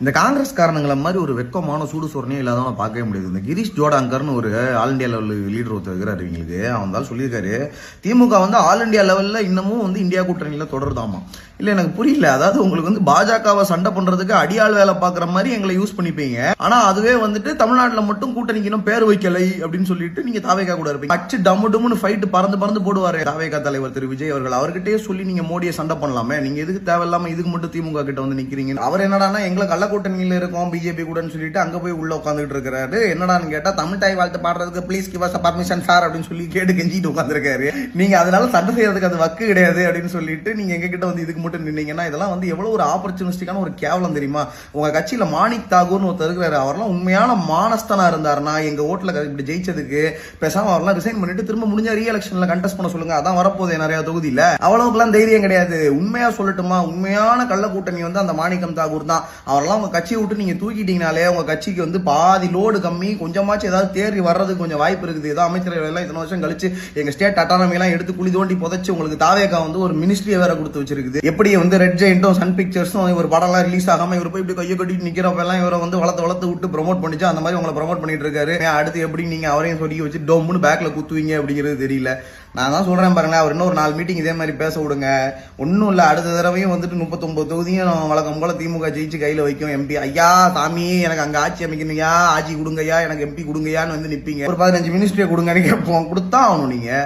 இந்த காங்கிரஸ் காரணங்களை மாதிரி ஒரு வெக்கமான சூடு சொரணையும் இல்லாதவங்க பார்க்கவே முடியாது. இந்த கிரீஷ் ஜோடாங்கர்னு ஒரு ஆல் இண்டியா லெவல் லீடர் ஒருத்தர் இருக்கிறாரு. இவங்களுக்கு அவன் தான் சொல்லியிருக்காரு, திமுக ஆல் இண்டியா லெவல்ல இன்னமும் இந்தியா கூட்டணியில தொடருதாமா. இல்ல எனக்கு புரியல. அதாவது உங்களுக்கு பாஜகவை சண்டை பண்றதுக்கு அடியாள் வேலை பாக்குற மாதிரி எங்களை யூஸ் பண்ணிப்பீங்க. ஆனா அதுவே தமிழ்நாட்டுல மட்டும் கூட்டணிக்கு இன்னும் பேர் வைக்கலை அப்படின்னு சொல்லிட்டு நீங்க தாவேகா கூட இருப்பீங்க. அச்சு டம்மு டம்முன்னு ஃபைட் பறந்து போடுவாரு தாவேகா தலைவர் திரு விஜய் அவர்கள். அவர்கிட்டயே சொல்லி நீங்க மோடியை சண்டை பண்ணலாமே, நீங்க எதுக்கு தேவையில்லாம இதுக்கு மட்டும் திமுக கிட்ட நிக்கிறீங்க. அவர் என்னடானா எங்களை கள்ள கூட்டணியில இருக்கோம் பிஜேபி கூட சொல்லிட்டு அங்க போய் உள்ள உட்காந்துட்டு இருக்காரு. என்னடான்னு கேட்டா தமிழ் தாய் வாழ்த்து பாடுறதுக்கு please give us permission sir அப்படின்னு சொல்லி கேட்டு கெஞ்சிட்டு உட்காந்துருக்காரு. நீங்க அதனால சண்டை செய்யறதுக்கு அது வக்கு கிடையாது அப்படின்னு சொல்லிட்டு நீங்க எங்க கிட்ட இதுக்கு மட்டும் நின்னீங்கன்னா இதெல்லாம் எவ்வளவு ஒரு ஆப்பர்ச்சுனிஸ்டிக்கான ஒரு கேவலம் தெரியுமா. உங்க கட்சியில மாணிக் தாகூர்னு ஒருத்தர் இருக்கிறாரு. அவரெல்லாம் உண்மையான மானஸ்தனா இருந்தாருன்னா எங்க ஓட்டுல இப்படி ஜெயிச்சதுக்கு பேசாம அவரெல்லாம் ரிசைன் பண்ணிட்டு திரும்ப முடிஞ்ச ரீ எலெக்ஷன்ல கண்டெஸ்ட் பண்ண சொல்லுங்க. அதான் வரப்போகுது நிறைய தொகுதியில. அவ்வளவுக்குலாம் தைரியம் கிடையாது. உண்மையா சொல்லட்டுமா, உண்மையான கள்ள கூட்டணி அந்த மாணிக்கம் தாகூர் தான். அவரெல்லாம் உங்க கட்சியை விட்டு நீங்க தூக்கிட்டீங்கனாலே உங்க கட்சிக்கு பாதி லோடு கம்மி, கொஞ்சமாச்சும் ஏதாவது தேறி வர்றதுக்கு கொஞ்சம் வாய்ப்பு இருக்குது. ஏதோ அமைச்சரவை எல்லாம் இத்தனை வருஷம் கழிச்சு எங்க ஸ்டேட் அட்டானமி எல்லாம் எடுத்து குழி தோண்டி புதைச்சு உங்களுக்கு தாவேகா ஒரு மினிஸ்ட்ரியை வேற கொடுத்து வச்சிருக்குது. எப்படி ரெட் ஜெயிண்டும் சன் பிக்சர்ஸும் ஒரு படம் எல்லாம் ரிலீஸ் ஆகாம இவர் போய் இப்படி கையை கட்டிட்டு நிக்கிறப்ப எல்லாம் இவரை வளர்த்து விட்டு ப்ரொமோட் பண்ணிச்சு. அந்த மாதிரி உங்களை ப்ரொமோட் பண்ணிட்டு இருக்காரு. அடுத்து எப்படி நீங்க அவரையும் சொல்லி வச்சு டோம்னு பேக்ல குத்துவீங்க அப்படிங்கிறது தெரியல. நான் தான் சொல்றேன் பாருங்க, அவர் இன்னும் ஒரு 4 மீட்டிங் இதே மாதிரி பேச விடுங்க. ஒன்னும் இல்ல, அடுத்த தடவையும் 39 தொகுதியும் வழக்கம் போல திமுக ஜெயிச்சு கையில வைக்கும். எம்பி ஐயா சாமி எனக்கு அங்க ஆட்சி அமைக்கணுங்கயா, ஆட்சி கொடுங்கய்யா, எனக்கு எம்பி கொடுங்கயான்னு நிப்பீங்க. ஒரு 15 மினிஸ்ட்ரியை கொடுங்கன்னு கேட்போம். கொடுத்தா ஆகணும் நீங்க.